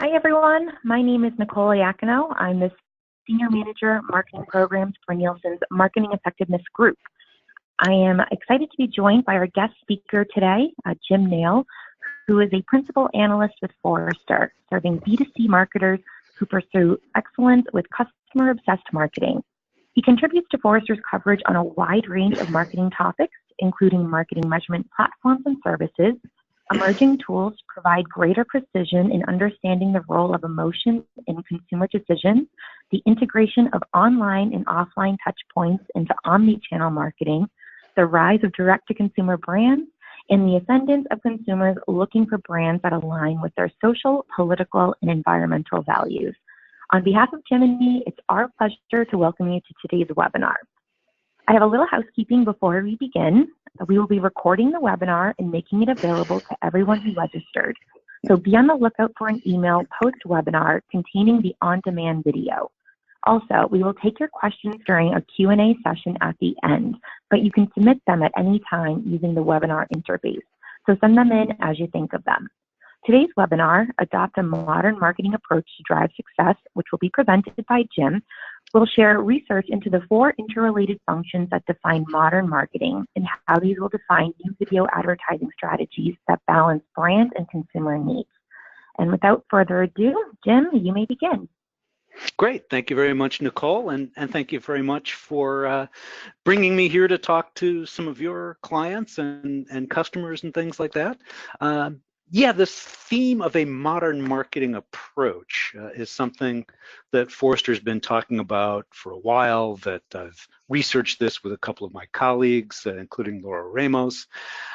Hi, everyone. My name is Nicole Iacchino. I'm the Senior Manager, Marketing Programs for Nielsen's Marketing Effectiveness Group. I am excited to be joined by our guest speaker today, Jim Nail, who is a Principal Analyst with Forrester, serving B2C marketers who pursue excellence with customer-obsessed marketing. He contributes to Forrester's coverage on a wide range of marketing topics, including marketing measurement platforms and services. Emerging tools provide greater precision in understanding the role of emotion in consumer decisions, the integration of online and offline touchpoints into omni-channel marketing, the rise of direct-to-consumer brands, and the ascendance of consumers looking for brands that align with their social, political, and environmental values. On behalf of Jim and me, it's our pleasure to welcome you to today's webinar. I have a little housekeeping before we begin. We will be recording the webinar and making it available to everyone who registered. So be on the lookout for an email post-webinar containing the on-demand video. Also, we will take your questions during a Q&A session at the end, but you can submit them at any time using the webinar interface. So send them in as you think of them. Today's webinar, Adopt a Modern Marketing Approach to Drive Success, which will be presented by Jim, will share research into the 4 interrelated functions that define modern marketing and how these will define new video advertising strategies that balance brand and consumer needs. And without further ado, Jim, you may begin. Great. Thank you very much, Nicole, and thank you very much for bringing me here to talk to some of your clients and customers and things like that. Yeah, this theme of a modern marketing approach is something that Forrester's been talking about for a while, that I've researched this with a couple of my colleagues, including Laura Ramos.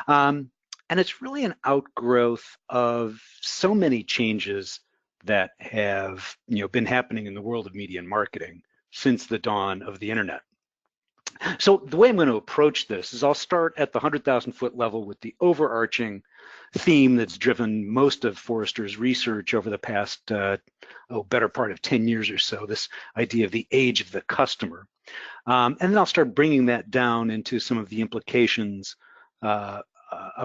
And it's really an outgrowth of so many changes that have been happening in the world of media and marketing since the dawn of the internet. So the way I'm going to approach this is I'll start at the 100,000-foot level with the overarching theme that's driven most of Forrester's research over the past, better part of 10 years or so, this idea of the age of the customer. And then I'll start bringing that down into some of the implications of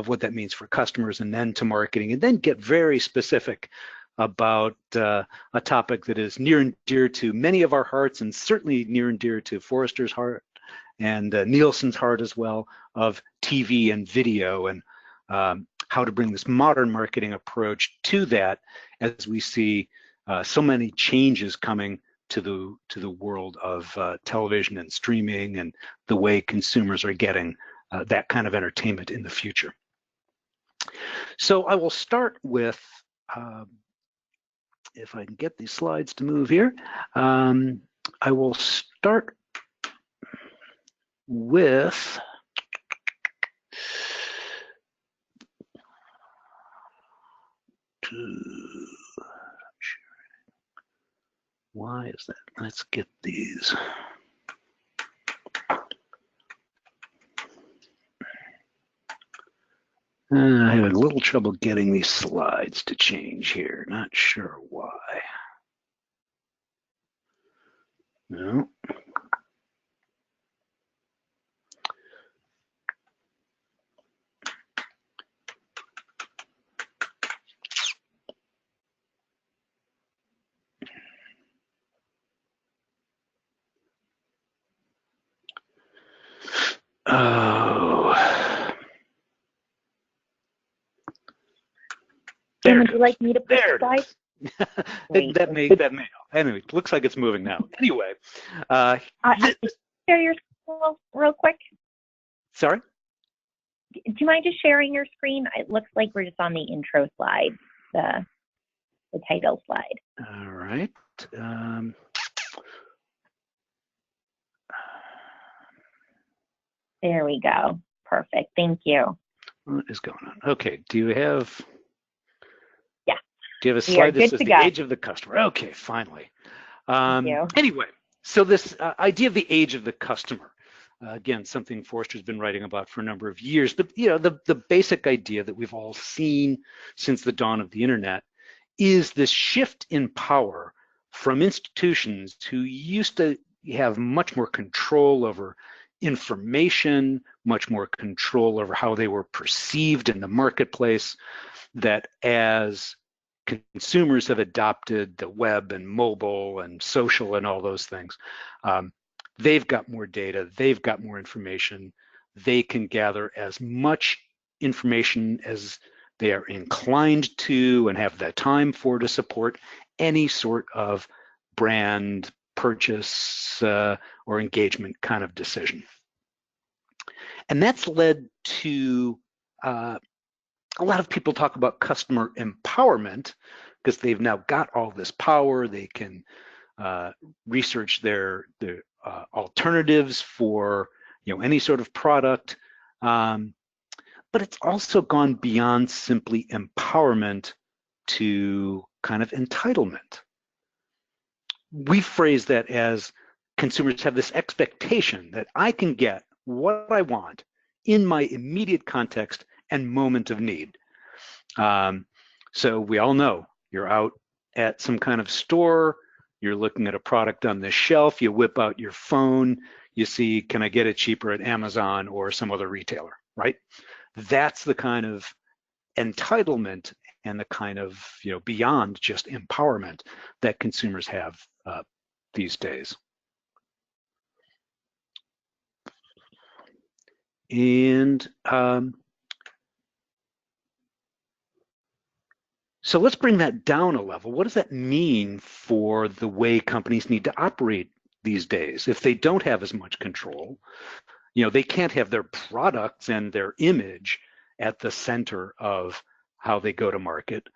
what that means for customers and then to marketing, and then get very specific about a topic that is near and dear to many of our hearts, and certainly near and dear to Forrester's heart and Nielsen's heart as well, of TV and video, and how to bring this modern marketing approach to that as we see so many changes coming to the world of television and streaming and the way consumers are getting that kind of entertainment in the future. So I will start with, if I can get these slides to move here, I will start with why is that? Let's get these. I'm having a little trouble getting these slides to change here. Not sure why. No. Oh. Jim, would you like me to put the slide? that may. Anyway, it looks like it's moving now. Anyway, share your screen real quick. Sorry. Do you mind just sharing your screen? It looks like we're just on the intro slide, the title slide. All right. There we go. Perfect. Thank you. What is going on? Okay. Do you have? Yeah. Do you have a slide that says the age of the customer? Okay. Finally. Thank you. Anyway, so this idea of the age of the customer. Again, something Forrester's been writing about for a number of years, but the basic idea that we've all seen since the dawn of the internet is this shift in power from institutions who used to have much more control over information, much more control over how they were perceived in the marketplace, that as consumers have adopted the web and mobile and social and all those things. They've got more data, they've got more information, they can gather as much information as they are inclined to and have the time for to support any sort of brand purchase or engagement kind of decision. And that's led to a lot of people talk about customer empowerment because they've now got all this power. They can research their alternatives for any sort of product, but it's also gone beyond simply empowerment to kind of entitlement. We phrase that as consumers have this expectation that I can get what I want in my immediate context and moment of need. So we all know you're out at some kind of store, you're looking at a product on the shelf, you whip out your phone, you see, can I get it cheaper at Amazon or some other retailer, right? That's the kind of entitlement and the kind of, beyond just empowerment that consumers have these days. And so let's bring that down a level. What does that mean for the way companies need to operate these days? If they don't have as much control, they can't have their products and their image at the center of how they go to market.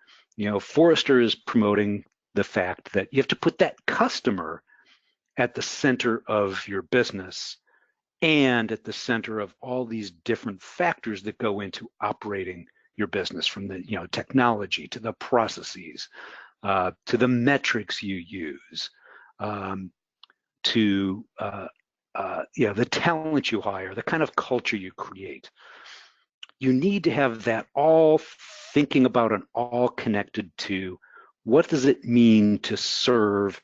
Forrester is promoting the fact that you have to put that customer at the center of your business and at the center of all these different factors that go into operating your business, from the technology to the processes, to the metrics you use, to the talent you hire, the kind of culture you create. You need to have that all thinking about and all connected to what does it mean to serve,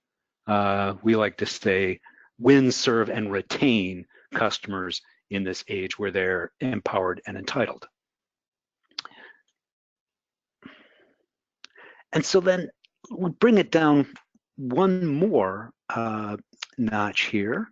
we like to say, win, serve, and retain customers in this age where they're empowered and entitled. And so then we'll bring it down one more notch here.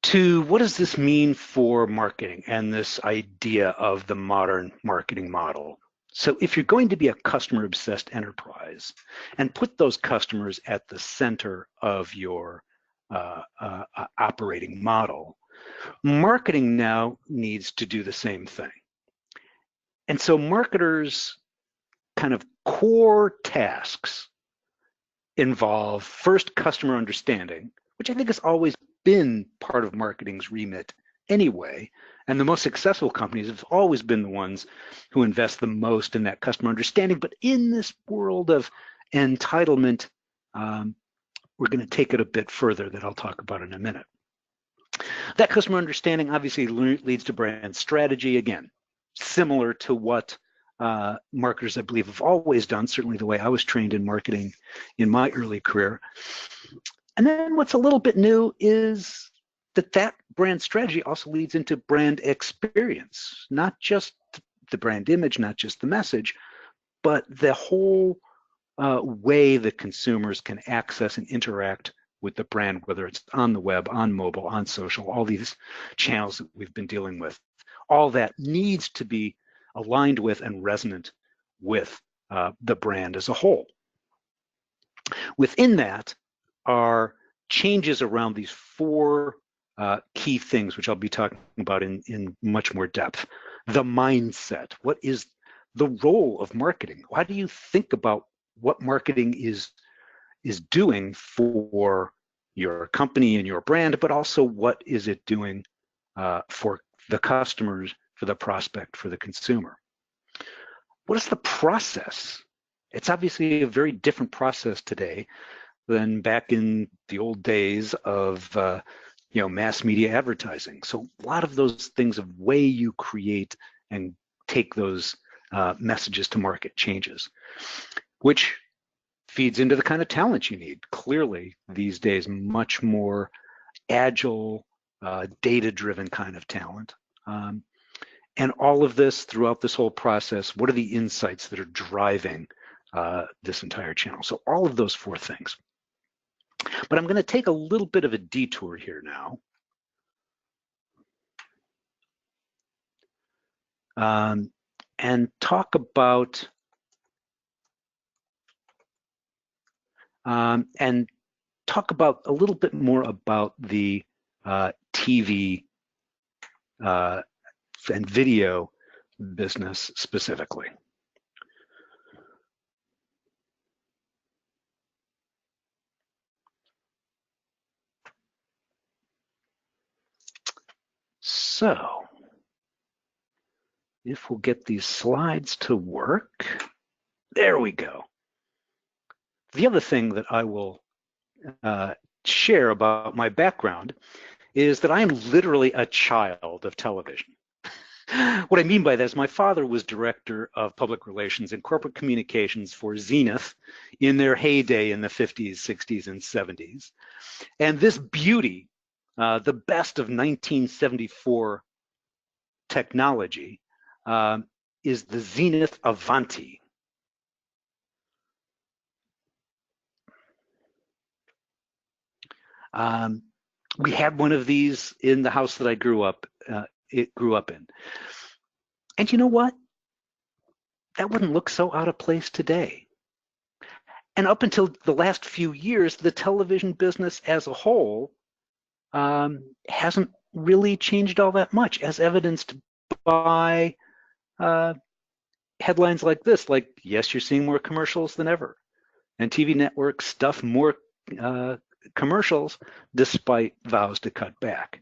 To what does this mean for marketing and this idea of the modern marketing model? So if you're going to be a customer-obsessed enterprise and put those customers at the center of your operating model, marketing now needs to do the same thing. And so marketers' kind of core tasks involve first customer understanding, which I think has always been part of marketing's remit anyway. And the most successful companies have always been the ones who invest the most in that customer understanding. But in this world of entitlement, we're going to take it a bit further that I'll talk about in a minute. That customer understanding obviously leads to brand strategy, again, similar to what marketers, I believe, have always done, certainly the way I was trained in marketing in my early career. And then what's a little bit new is that brand strategy also leads into brand experience, not just the brand image, not just the message, but the whole way that consumers can access and interact with the brand, whether it's on the web, on mobile, on social, all these channels that we've been dealing with. All that needs to be aligned with and resonant with the brand as a whole. Within that are changes around these four key things, which I'll be talking about in much more depth. The mindset. What is the role of marketing? How do you think about what marketing is doing for your company and your brand, but also what is it doing for the customers, for the prospect, for the consumer? What is the process? It's obviously a very different process today than back in the old days of mass media advertising. So a lot of those things of way you create and take those messages to market changes, which feeds into the kind of talent you need. Clearly, these days, much more agile, data-driven kind of talent. And all of this throughout this whole process, what are the insights that are driving this entire channel? So all of those four things. But I'm going to take a little bit of a detour here now. And talk about a little bit more about the TV and video business specifically. So, if we'll get these slides to work, there we go. The other thing that I will share about my background is that I am literally a child of television. What I mean by that is my father was director of public relations and corporate communications for Zenith in their heyday in the 50s, 60s, and 70s. And this beauty, the best of 1974 technology, is the Zenith Avanti. We had one of these in the house that I grew up in. And you know what? That wouldn't look so out of place today. And up until the last few years, the television business as a whole hasn't really changed all that much, as evidenced by headlines like this, like, yes, you're seeing more commercials than ever. And TV networks stuff more commercials despite vows to cut back.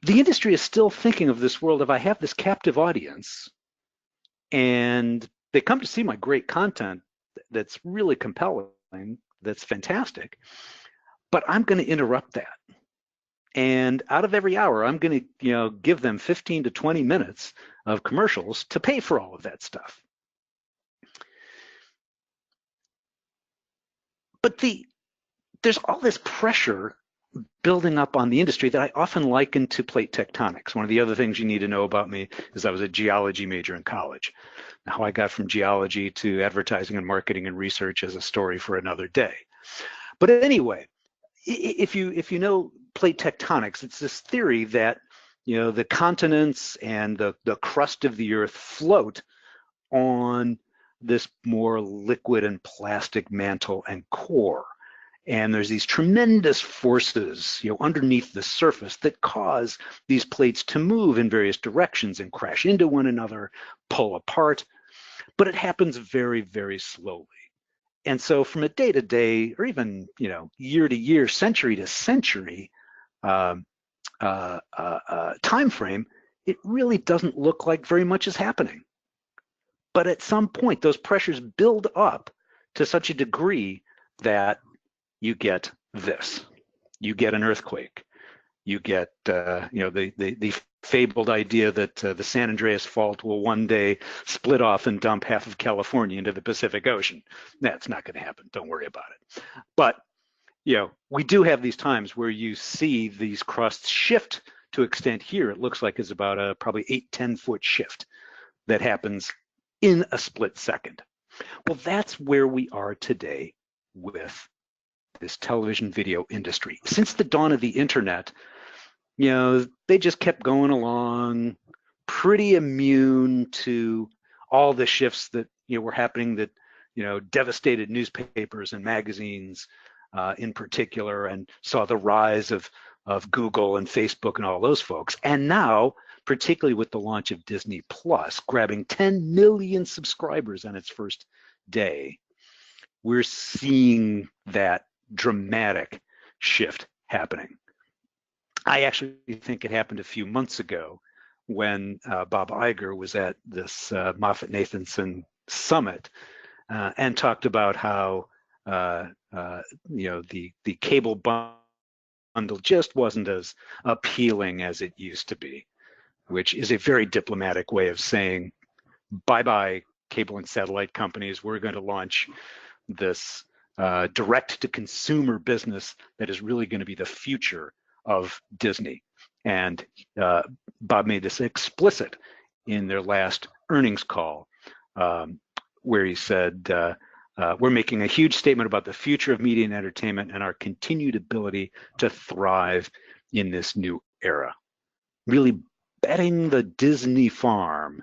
The industry is still thinking of this world of, I have this captive audience and they come to see my great content that's really compelling, that's fantastic, but I'm going to interrupt that. And out of every hour, I'm going to, give them 15 to 20 minutes of commercials to pay for all of that stuff. But there's all this pressure building up on the industry that I often liken to plate tectonics. One of the other things you need to know about me is I was a geology major in college. Now, how I got from geology to advertising and marketing and research is a story for another day. But anyway, if you know plate tectonics, it's this theory that the continents and the crust of the earth float on this more liquid and plastic mantle and core. And there's these tremendous forces, underneath the surface that cause these plates to move in various directions and crash into one another, pull apart. But it happens very, very slowly. And so from a day-to-day, or even year-to-year, century-to-century time frame, it really doesn't look like very much is happening. But at some point, those pressures build up to such a degree that you get this. You get an earthquake. You get, the fabled idea that the San Andreas Fault will one day split off and dump half of California into the Pacific Ocean. That's not going to happen. Don't worry about it. But, we do have these times where you see these crusts shift to extent here. It looks like it's about a probably 8-10 foot shift that happens in a split second. Well, that's where we are today with this television video industry. Since the dawn of the internet, they just kept going along, pretty immune to all the shifts that were happening that devastated newspapers and magazines in particular, and saw the rise of Google and Facebook and all those folks. And now, particularly with the launch of Disney Plus, grabbing 10 million subscribers on its first day, we're seeing that dramatic shift happening. I actually think it happened a few months ago when Bob Iger was at this Moffett-Nathanson summit and talked about how the cable bundle just wasn't as appealing as it used to be, which is a very diplomatic way of saying bye-bye cable and satellite companies. We're going to launch this direct-to-consumer business that is really going to be the future of Disney. And Bob made this explicit in their last earnings call, where he said, we're making a huge statement about the future of media and entertainment and our continued ability to thrive in this new era. Really betting the Disney farm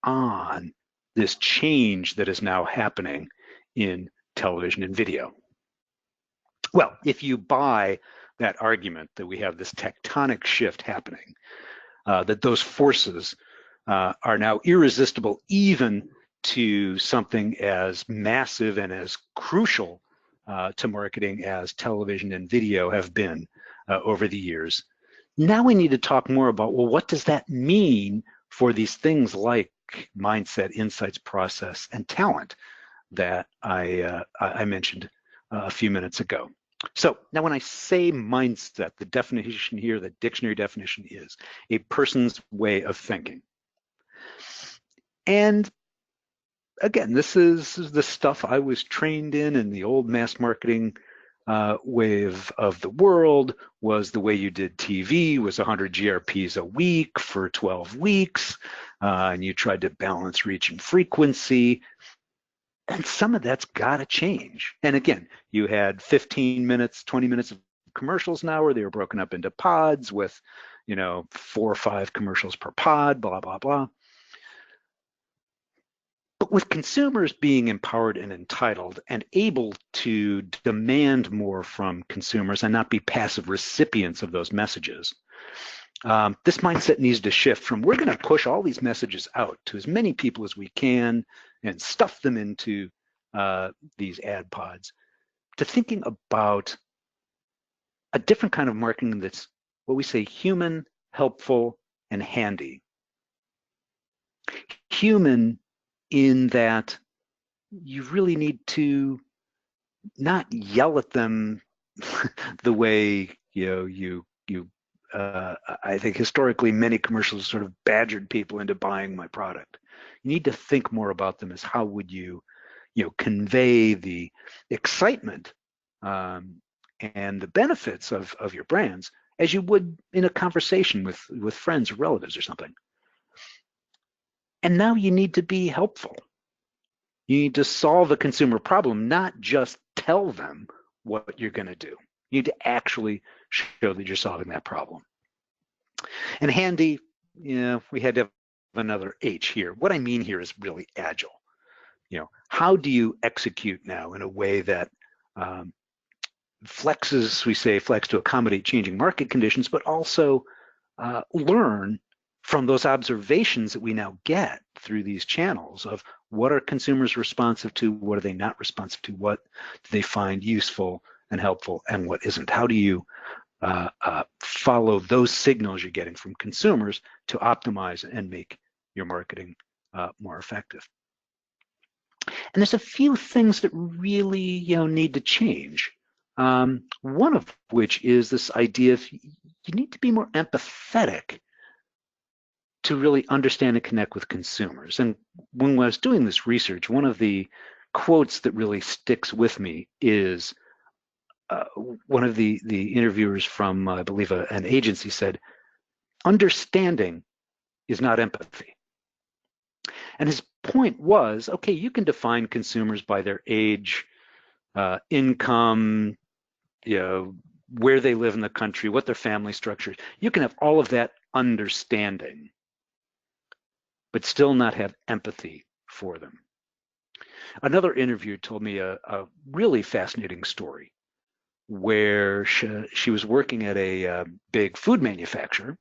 on this change that is now happening in television and video. Well, if you buy that argument that we have this tectonic shift happening, that those forces are now irresistible even to something as massive and as crucial to marketing as television and video have been over the years. Now we need to talk more about, well, what does that mean for these things like mindset, insights, process, and talent that I mentioned a few minutes ago. So now when I say mindset, the definition here, the dictionary definition is a person's way of thinking. And again, this is the stuff I was trained in the old mass marketing way of the world. Was the way you did TV, was 100 GRPs a week for 12 weeks, and you tried to balance reach and frequency. And some of that's got to change. And again, you had 15 minutes, 20 minutes of commercials now, where they were broken up into pods with, 4 or 5 commercials per pod, blah, blah, blah. But with consumers being empowered and entitled and able to demand more from consumers and not be passive recipients of those messages, this mindset needs to shift from, we're going to push all these messages out to as many people as we can and stuff them into these ad pods, to thinking about a different kind of marketing that's what we say human, helpful, and handy. Human in that you really need to not yell at them the way I think historically many commercials sort of badgered people into buying my product. You need to think more about them as how would you convey the excitement and the benefits of your brands as you would in a conversation with friends or relatives or something. And now you need to be helpful. You need to solve a consumer problem, not just tell them what you're going to do. You need to actually show that you're solving that problem. And handy, we had to have another H here. What I mean here is really agile. How do you execute now in a way that flexes, we say flex to accommodate changing market conditions, but also learn from those observations that we now get through these channels of what are consumers responsive to, what are they not responsive to, what do they find useful and helpful, and what isn't. How do you follow those signals you're getting from consumers to optimize and make your marketing more effective? And there's a few things that really need to change. One of which is this idea of you need to be more empathetic to really understand and connect with consumers. And when I was doing this research, one of the quotes that really sticks with me is one of the interviewers from, I believe, an agency said, understanding is not empathy. And his point was, okay, you can define consumers by their age, income, where they live in the country, what their family structure is. You can have all of that understanding, but still not have empathy for them. Another interviewer told me a really fascinating story where she was working at a big food manufacturer,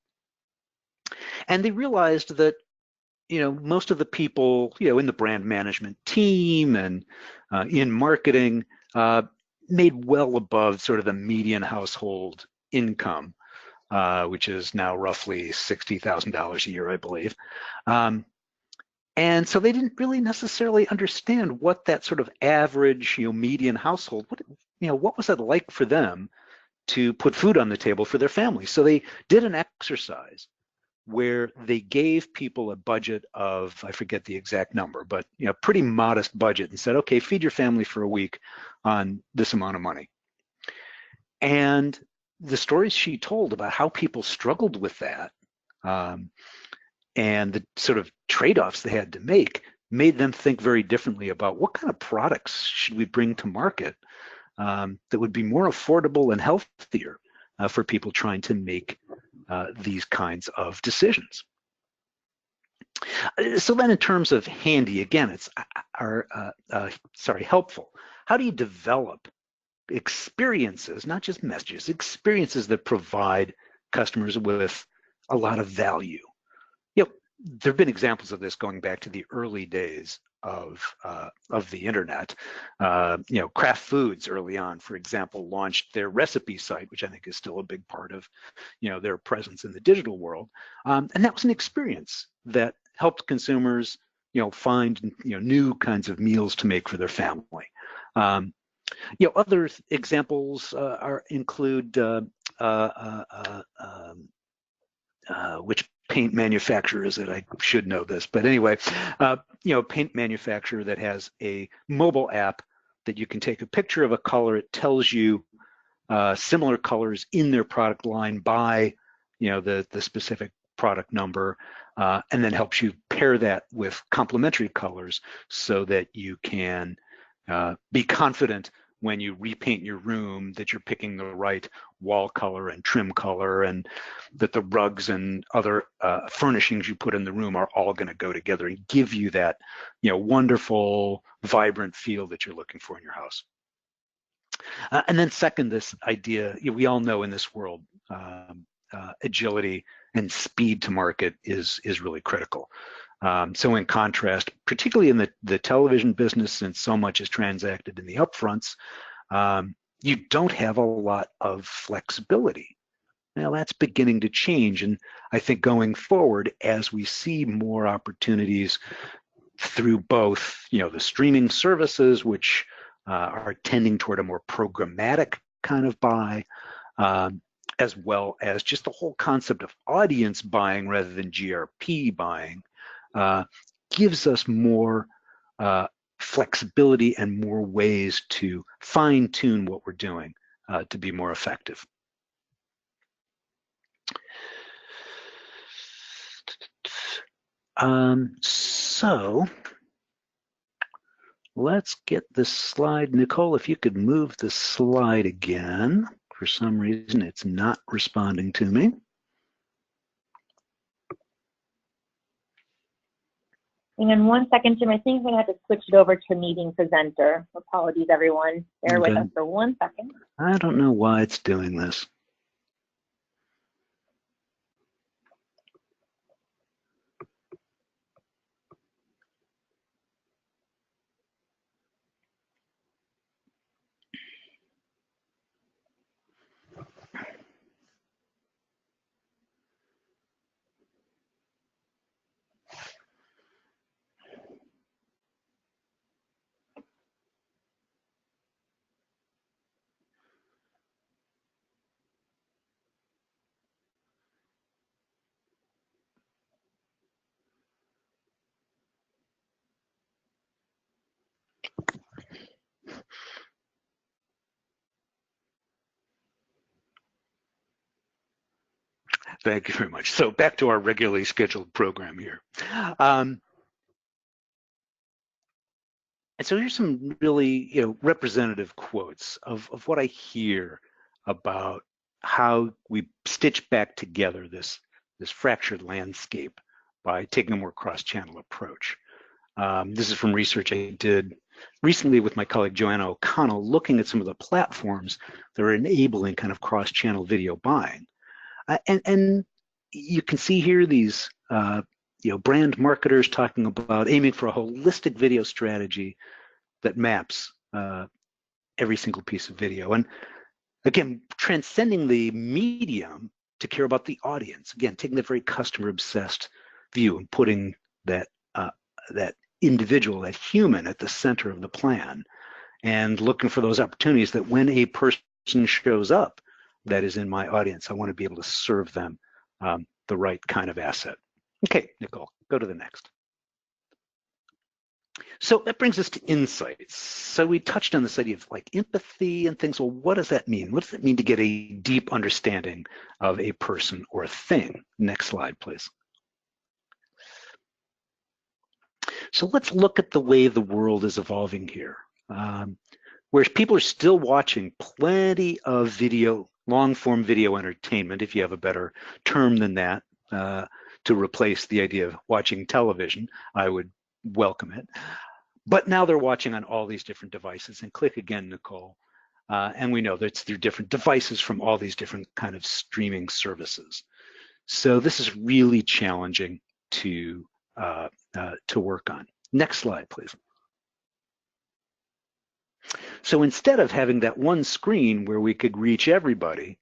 and they realized that most of the people in the brand management team and in marketing made well above sort of the median household income, which is now roughly $60,000 a year, I believe. And so they didn't really necessarily understand what that sort of average, median household, what was it like for them to put food on the table for their family. So they did an exercise where they gave people a budget of, I forget the exact number, but pretty modest budget, and said, okay, feed your family for a week on this amount of money. And the stories she told about how people struggled with that, and the sort of trade-offs they had to make, made them think very differently about what kind of products should we bring to market that would be more affordable and healthier for people trying to make these kinds of decisions. So then in terms of handy, again, it's helpful. How do you develop experiences, not just messages, experiences that provide customers with a lot of value? There have been examples of this going back to the early days of the internet. Kraft Foods early on, for example, launched their recipe site, which I think is still a big part of their presence in the digital world, and that was an experience that helped consumers find new kinds of meals to make for their family. Other examples include which paint manufacturer is it? I should know this, but anyway, paint manufacturer that has a mobile app that you can take a picture of a color. It tells you similar colors in their product line by the specific product number, and then helps you pair that with complementary colors so that you can be confident when you repaint your room that you're picking the right wall color and trim color, and that the rugs and other furnishings you put in the room are all going to go together and give you that wonderful, vibrant feel that you're looking for in your house. And then second, this idea, we all know in this world, agility and speed to market is really critical. So in contrast, particularly in the television business, since so much is transacted in the upfronts, you don't have a lot of flexibility. Now that's beginning to change, and I think going forward, as we see more opportunities through both, the streaming services, which are tending toward a more programmatic kind of buy, as well as just the whole concept of audience buying rather than GRP buying, gives us more flexibility and more ways to fine-tune what we're doing to be more effective. So let's get this slide. Nicole, if you could move the slide again. For some reason, it's not responding to me. And in 1 second, Jim, I think I'm going to have to switch it over to meeting presenter. Apologies, everyone. Bear with us for 1 second. I don't know why it's doing this. Thank you very much. So back to our regularly scheduled program here. And so here's some really representative quotes of what I hear about how we stitch back together this fractured landscape by taking a more cross-channel approach. This is from research I did recently with my colleague Joanna O'Connell, looking at some of the platforms that are enabling kind of cross-channel video buying. And you can see here these brand marketers talking about aiming for a holistic video strategy that maps every single piece of video. And again, transcending the medium to care about the audience. Again, taking the very customer-obsessed view and putting that individual, that human, at the center of the plan, and looking for those opportunities that when a person shows up that is in my audience, I want to be able to serve them the right kind of asset. Okay, Nicole, go to the next. So that brings us to insights. So we touched on this idea of like empathy and things. Well, what does that mean? What does it mean to get a deep understanding of a person or a thing? Next slide, please. So let's look at the way the world is evolving here. Whereas people are still watching plenty of video, long-form video entertainment, if you have a better term than that, to replace the idea of watching television, I would welcome it. But now they're watching on all these different devices. And click again, Nicole. And we know that they're different devices from all these different kind of streaming services. So this is really challenging to work on. Next slide, please. So instead of having that one screen where we could reach everybody,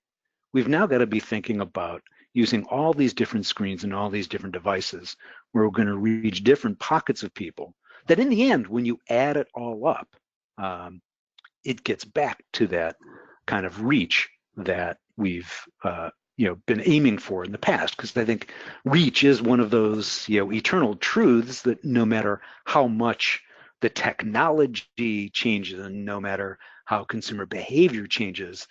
we've now got to be thinking about using all these different screens and all these different devices where we're going to reach different pockets of people that in the end, when you add it all up, it gets back to that kind of reach that we've been aiming for in the past, because I think reach is one of those eternal truths that no matter how much the technology changes and no matter how consumer behavior changes,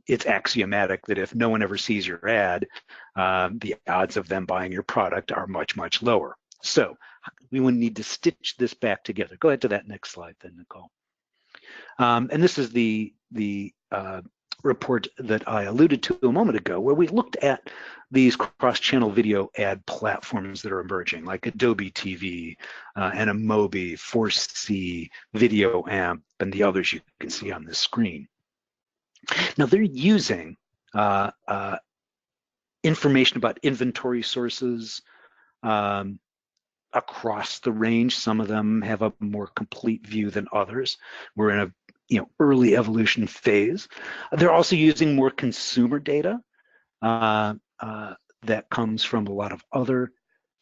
it's axiomatic that if no one ever sees your ad, the odds of them buying your product are much, much lower. So we would need to stitch this back together. Go ahead to that next slide then, Nicole. And this is the report that I alluded to a moment ago, where we looked at these cross-channel video ad platforms that are emerging, like Adobe TV, Animobi, Force-C, Video Amp, and the others you can see on this screen. Now they're using information about inventory sources across the range. Some of them have a more complete view than others. We're in a early evolution phase. They're also using more consumer data that comes from a lot of other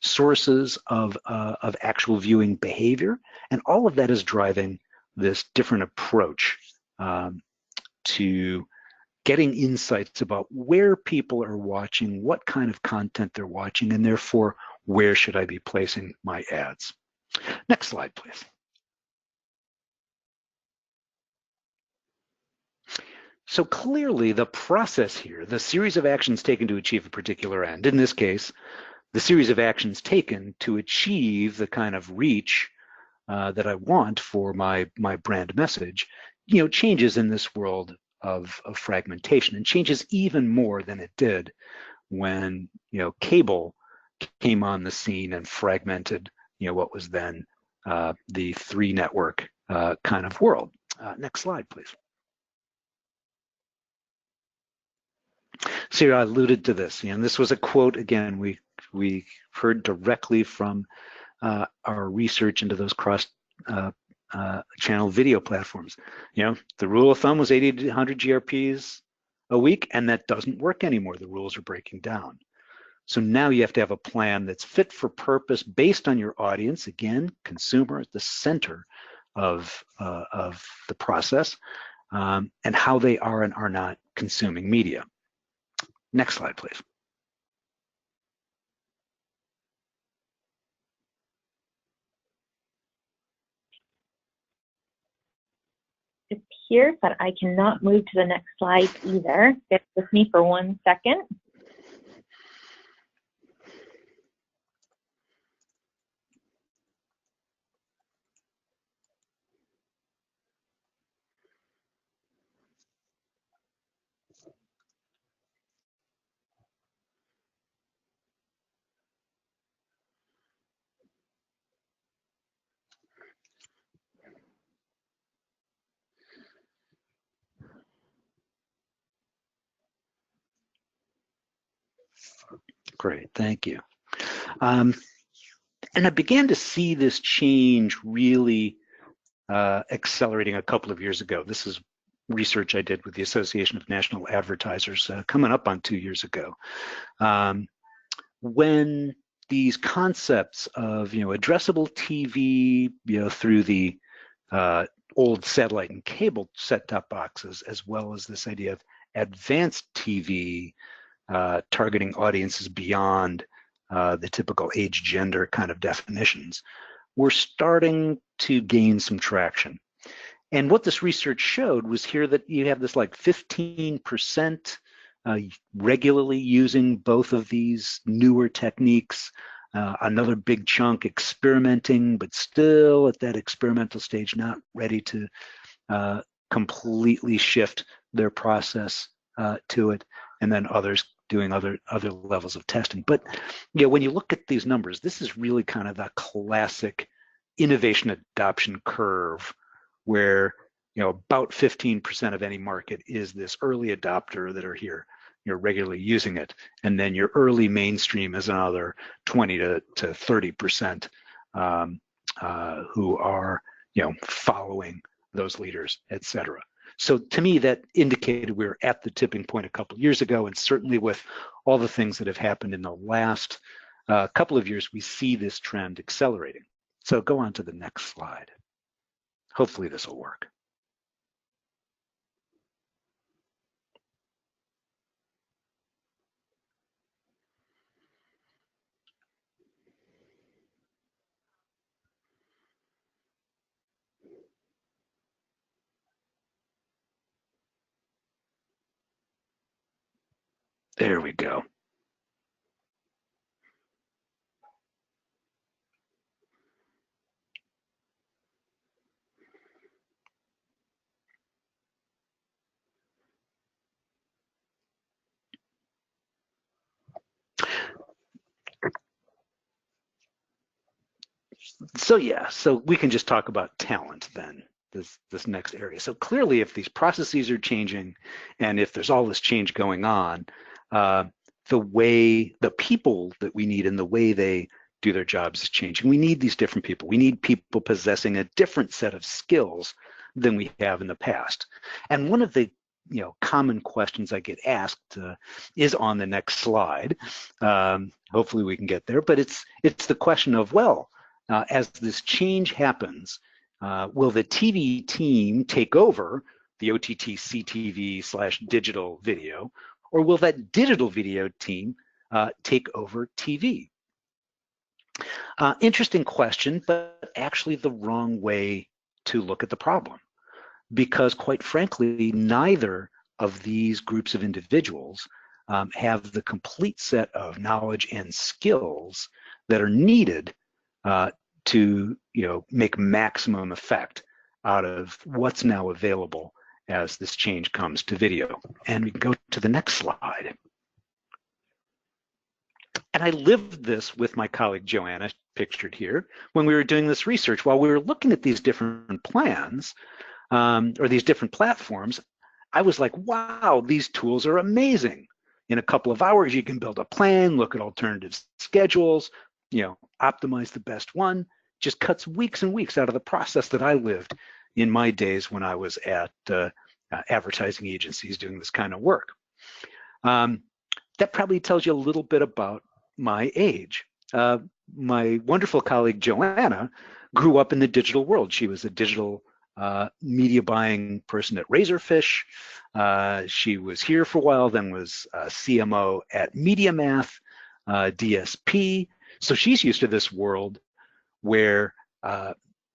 sources of actual viewing behavior, and all of that is driving this different approach to getting insights about where people are watching, what kind of content they're watching, and therefore where should I be placing my ads. Next slide, please. So clearly the process here, the series of actions taken to achieve a particular end, in this case, the series of actions taken to achieve the kind of reach that I want for my brand message, changes in this world of fragmentation, and changes even more than it did when cable came on the scene and fragmented what was then the 3-network kind of world. Next slide, please. So I alluded to this, and this was a quote, again, we heard directly from our research into those cross-channel video platforms. The rule of thumb was 80 to 100 GRPs a week, and that doesn't work anymore. The rules are breaking down. So now you have to have a plan that's fit for purpose based on your audience. Again, consumer at the center of the process, and how they are and are not consuming media. Next slide, please. It appears that I cannot move to the next slide either. Bear with me for 1 second. Great, thank you. And I began to see this change really accelerating a couple of years ago. This is research I did with the Association of National Advertisers coming up on 2 years ago. When these concepts of addressable TV through the old satellite and cable set-top boxes, as well as this idea of advanced TV targeting audiences beyond the typical age, gender kind of definitions, we're starting to gain some traction. And what this research showed was here that you have this like 15% regularly using both of these newer techniques, another big chunk experimenting, but still at that experimental stage, not ready to completely shift their process to it, and then others doing other levels of testing. But when you look at these numbers, this is really kind of the classic innovation adoption curve, where about 15% of any market is this early adopter that are here, regularly using it, and then your early mainstream is another 20 to 30% who are following those leaders, et cetera. So to me, that indicated we were at the tipping point a couple of years ago, and certainly with all the things that have happened in the last couple of years, we see this trend accelerating. So go on to the next slide. Hopefully this will work. There we go. So yeah, so we can just talk about talent then, this next area. So clearly, if these processes are changing, and if there's all this change going on, the people that we need and the way they do their jobs is changing. We need these different people. We need people possessing a different set of skills than we have in the past. And one of the common questions I get asked is on the next slide. Hopefully we can get there, but it's the question of, well, as this change happens, will the TV team take over the OTT CTV / digital video, or will that digital video team take over TV? Interesting question, but actually the wrong way to look at the problem, because quite frankly, neither of these groups of individuals have the complete set of knowledge and skills that are needed to make maximum effect out of what's now available as this change comes to video. And we can go to the next slide. And I lived this with my colleague Joanna, pictured here, when we were doing this research. While we were looking at these different plans or these different platforms, I was like, wow, these tools are amazing. In a couple of hours, you can build a plan, look at alternative schedules, optimize the best one. Just cuts weeks and weeks out of the process that I lived in my days when I was at advertising agencies doing this kind of work. That probably tells you a little bit about my age. My wonderful colleague Joanna grew up in the digital world. She was a digital media buying person at Razorfish. She was here for a while, then was CMO at MediaMath, DSP. So she's used to this world where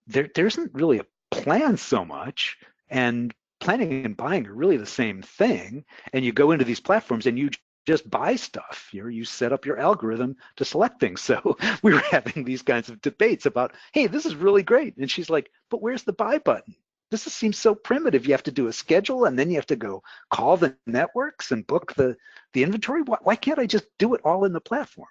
there isn't really a plan so much, and planning and buying are really the same thing. And you go into these platforms and you just buy stuff. You set up your algorithm to select things. So we were having these kinds of debates about, hey, this is really great. And she's like, but where's the buy button? This seems so primitive. You have to do a schedule, and then you have to go call the networks and book the inventory. Why can't I just do it all in the platform?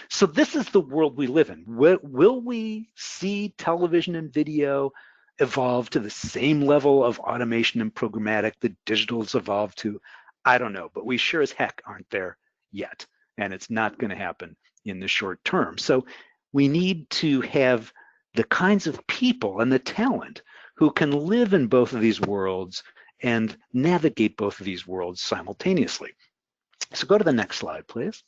So this is the world we live in. Will we see television and video evolve to the same level of automation and programmatic that digital's evolved to? I don't know, but we sure as heck aren't there yet, and it's not going to happen in the short term. So we need to have the kinds of people and the talent who can live in both of these worlds and navigate both of these worlds simultaneously. So go to the next slide, please.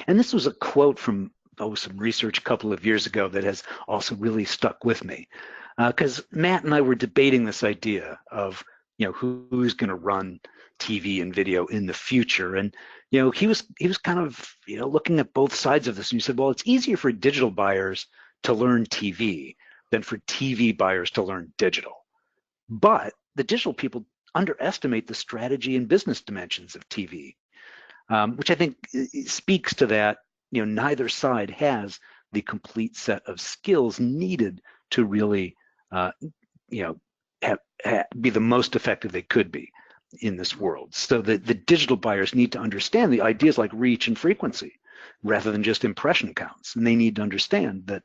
And this was a quote from some research a couple of years ago that has also really stuck with me, because Matt and I were debating this idea of who's going to run TV and video in the future, and he was kind of looking at both sides of this, and he said, well, it's easier for digital buyers to learn TV than for TV buyers to learn digital, but the digital people underestimate the strategy and business dimensions of TV, which I think speaks to that. Neither side has the complete set of skills needed to really, be the most effective they could be in this world. So the digital buyers need to understand the ideas like reach and frequency rather than just impression counts. And they need to understand that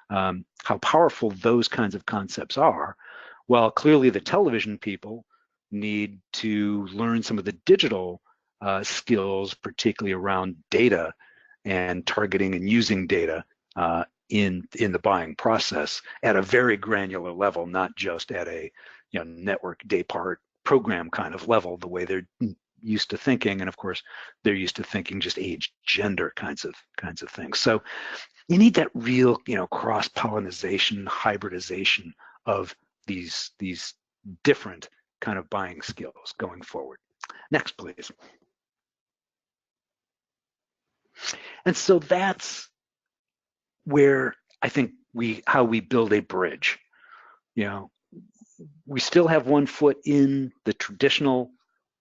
how powerful those kinds of concepts are, while clearly the television people need to learn some of the digital skills, particularly around data and targeting and using data in the buying process at a very granular level, not just at a network day part program kind of level, the way they're used to thinking. And of course, they're used to thinking just age, gender kinds of things. So you need that real cross-pollination, hybridization of these different kind of buying skills going forward. Next, please. And so that's where I think how we build a bridge. We still have one foot in the traditional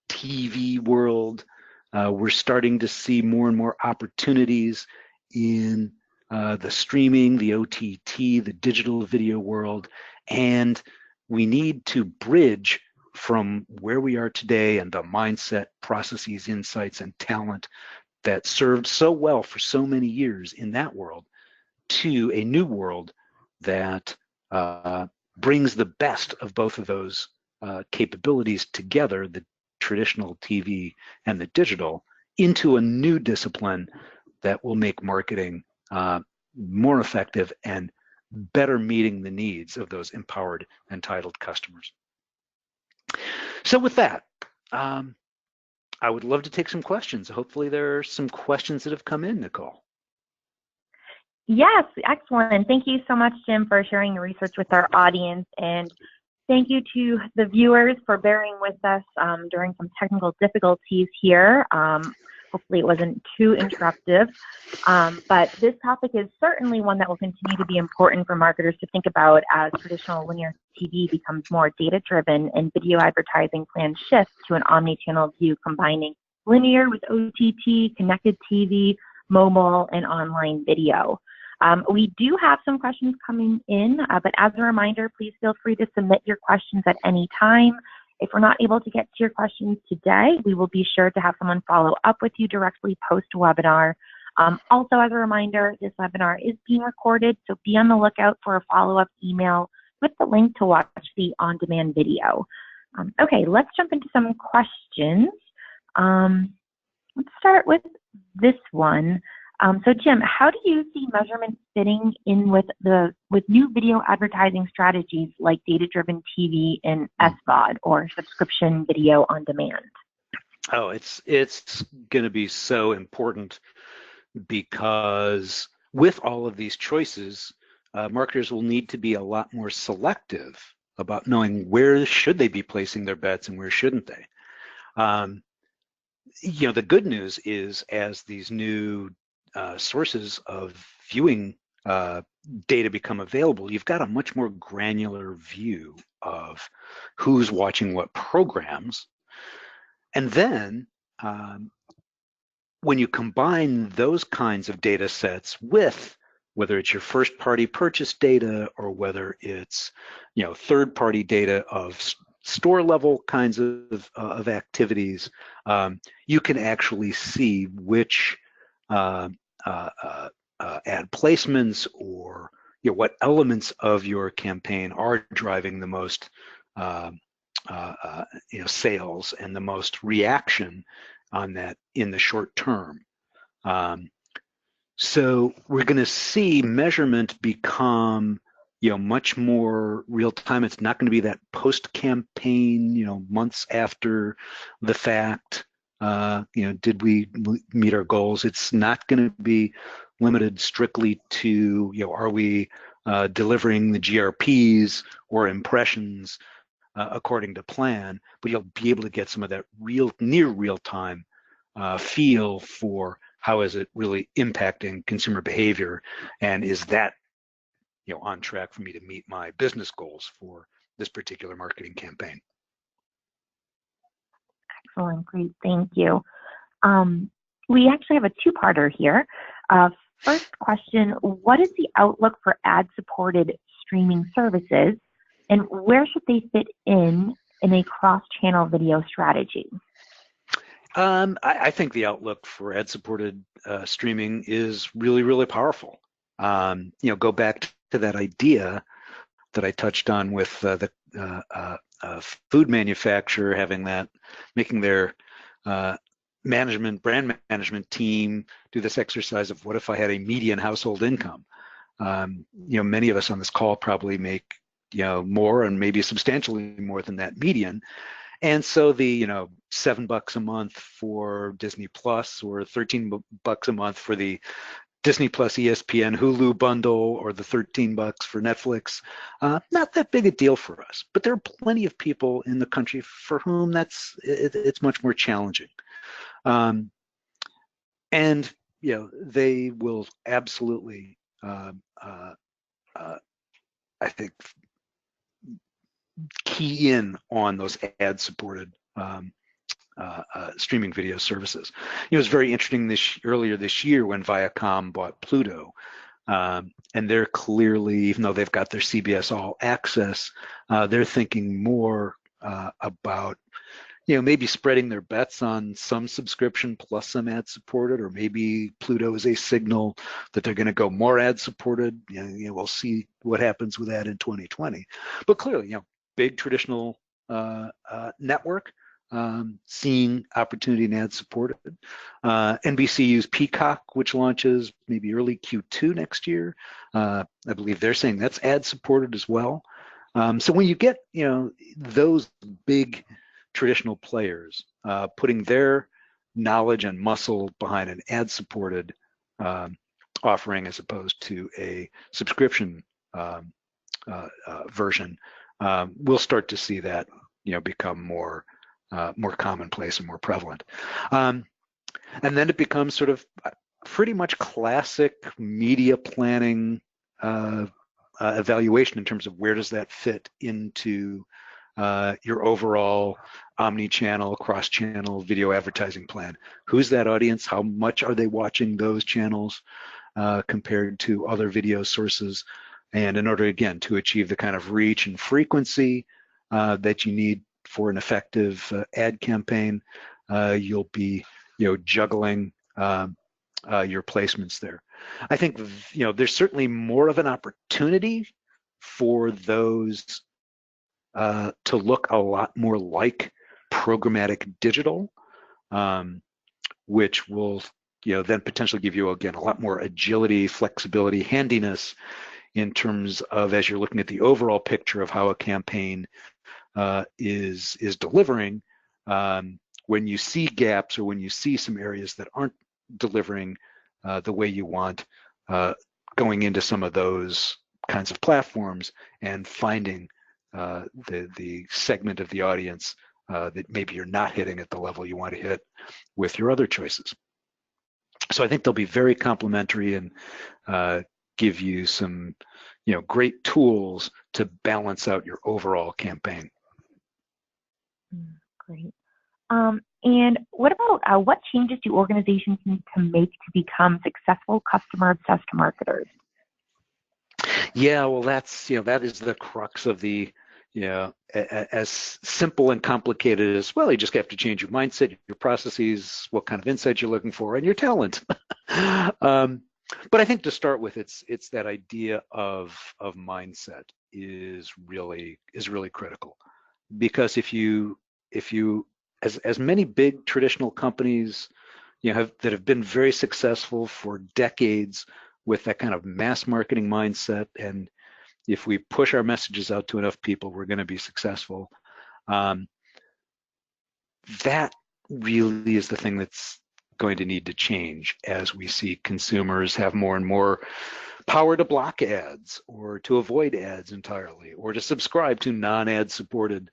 TV world. We're starting to see more and more opportunities in the streaming, the OTT, the digital video world, and we need to bridge from where we are today and the mindset, processes, insights, and talent that served so well for so many years in that world to a new world that brings the best of both of those capabilities together, the traditional TV and the digital, into a new discipline that will make marketing more effective and better meeting the needs of those empowered, entitled customers. So with that, I would love to take some questions. Hopefully there are some questions that have come in, Nicole. Yes, excellent. Thank you so much, Jim, for sharing your research with our audience. And thank you to the viewers for bearing with us during some technical difficulties here. Hopefully it wasn't too interruptive. But this topic is certainly one that will continue to be important for marketers to think about as traditional linear TV becomes more data-driven and video advertising plans shift to an omni-channel view combining linear with OTT, connected TV, mobile, and online video. We do have some questions coming in, but as a reminder, please feel free to submit your questions at any time. If we're not able to get to your questions today, we will be sure to have someone follow up with you directly post-webinar. Also, as a reminder, this webinar is being recorded, so be on the lookout for a follow-up email with the link to watch the on-demand video. Okay, let's jump into some questions. Let's start with this one. So Jim, how do you see measurement fitting in with new video advertising strategies like data-driven TV and SVOD, or subscription video on demand? Oh, it's going to be so important, because with all of these choices, marketers will need to be a lot more selective about knowing where should they be placing their bets and where shouldn't they. The good news is, as these new sources of viewing data become available, you've got a much more granular view of who's watching what programs. And then when you combine those kinds of data sets with, whether it's your first party purchase data or whether it's third-party data of store level kinds of activities, you can actually see which ad placements or what elements of your campaign are driving the most sales and the most reaction on that in the short term. So we're going to see measurement become much more real time. It's not going to be that post campaign, months after the fact Did we meet our goals? It's not going to be limited strictly to, are we delivering the GRPs or impressions according to plan, but you'll be able to get some of that near real-time feel for how is it really impacting consumer behavior, and is that on track for me to meet my business goals for this particular marketing campaign. Excellent, great, thank you. We actually have a two-parter here. First question, what is the outlook for ad-supported streaming services, and where should they fit in a cross-channel video strategy? I think the outlook for ad-supported streaming is really, really powerful. Go back to that idea that I touched on with the food manufacturer making their brand management team do this exercise of what if I had a median household income. Many of us on this call probably make more, and maybe substantially more than that median. And so the $7 a month for Disney Plus, or $13 a month for the Disney Plus ESPN Hulu bundle, or the $13 for Netflix, not that big a deal for us. But there are plenty of people in the country for whom it's much more challenging. And they will absolutely, I think, key in on those ad-supported streaming video services. It was very interesting earlier this year when Viacom bought Pluto, and they're clearly, even though they've got their CBS All Access, they're thinking more about maybe spreading their bets on some subscription plus some ad-supported, or maybe Pluto is a signal that they're going to go more ad-supported. We'll see what happens with that in 2020. But clearly, big traditional network, seeing opportunity in ad-supported. NBC used Peacock, which launches maybe early Q2 next year. I believe they're saying that's ad-supported as well. So when you get those big traditional players putting their knowledge and muscle behind an ad-supported offering as opposed to a subscription version, we'll start to see that become more commonplace and more prevalent. And then it becomes sort of pretty much classic media planning evaluation in terms of where does that fit into your overall omni-channel, cross-channel video advertising plan. Who's that audience? How much are they watching those channels compared to other video sources? And in order, again, to achieve the kind of reach and frequency that you need for an effective ad campaign, you'll be, juggling your placements there. I think, there's certainly more of an opportunity for those to look a lot more like programmatic digital, which will, then potentially give you, again, a lot more agility, flexibility, handiness in terms of, as you're looking at the overall picture of how a campaign is delivering, when you see gaps or when you see some areas that aren't delivering the way you want, going into some of those kinds of platforms and finding the segment of the audience that maybe you're not hitting at the level you want to hit with your other choices. So I think they'll be very complementary and give you some, great tools to balance out your overall campaign. Great. And what about what changes do organizations need to make to become successful customer-obsessed marketers? Yeah, well, that is the crux of the, as simple and complicated as, well, you just have to change your mindset, your processes, what kind of insights you're looking for, and your talent. But I think to start with, it's that idea of mindset is really critical, because if you as many big traditional companies that have been very successful for decades with that kind of mass marketing mindset, and if we push our messages out to enough people, we're going to be successful. That really is the thing that's going to need to change as we see consumers have more and more power to block ads or to avoid ads entirely or to subscribe to non-ad supported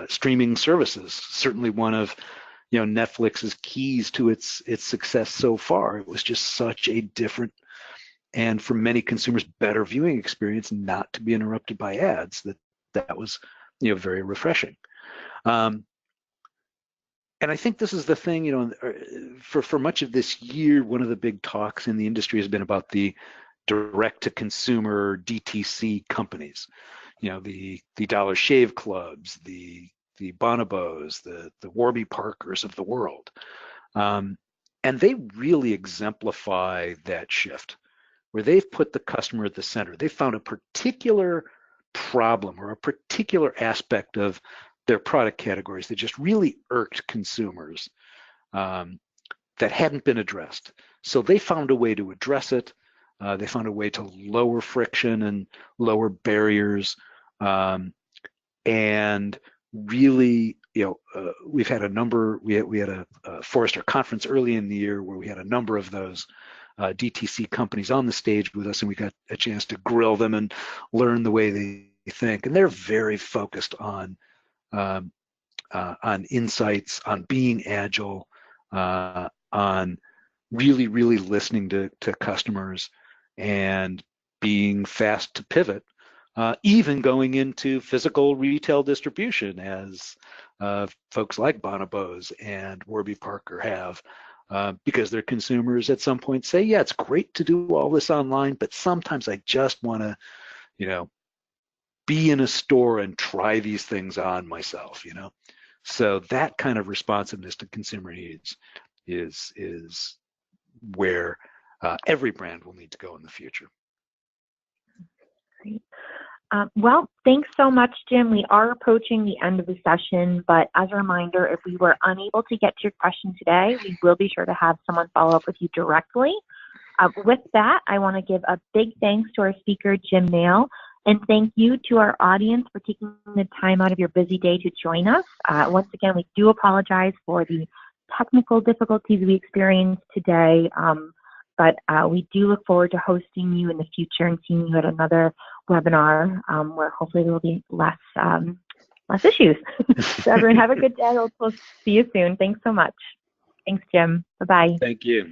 streaming services. Certainly one of Netflix's keys to its success so far. It was just such a different and for many consumers better viewing experience not to be interrupted by ads. That was very refreshing. And I think this is the thing, for much of this year, one of the big talks in the industry has been about the direct-to-consumer DTC companies. The Dollar Shave Clubs, the Bonobos, the Warby Parkers of the world. And they really exemplify that shift, where they've put the customer at the center. They found a particular problem or a particular aspect of their product categories that just really irked consumers that hadn't been addressed. So they found a way to address it. They found a way to lower friction and lower barriers. And really, we've had a number, we had a Forrester conference early in the year where we had a number of those DTC companies on the stage with us, and we got a chance to grill them and learn the way they think. And they're very focused on insights, on being agile, on really, really listening to customers and being fast to pivot, even going into physical retail distribution as folks like Bonobos and Warby Parker have, because their consumers at some point say, yeah, it's great to do all this online, but sometimes I just want to, be in a store and try these things on myself, So that kind of responsiveness to consumer needs is where every brand will need to go in the future. Great. Well, thanks so much, Jim. We are approaching the end of the session, but as a reminder, if we were unable to get to your question today, we will be sure to have someone follow up with you directly. With that, I want to give a big thanks to our speaker, Jim Nail, and thank you to our audience for taking the time out of your busy day to join us. Once again, we do apologize for the technical difficulties we experienced today, but we do look forward to hosting you in the future and seeing you at another webinar where hopefully there will be less issues. So everyone have a good day. We'll see you soon. Thanks so much. Thanks, Jim. Bye-bye. Thank you.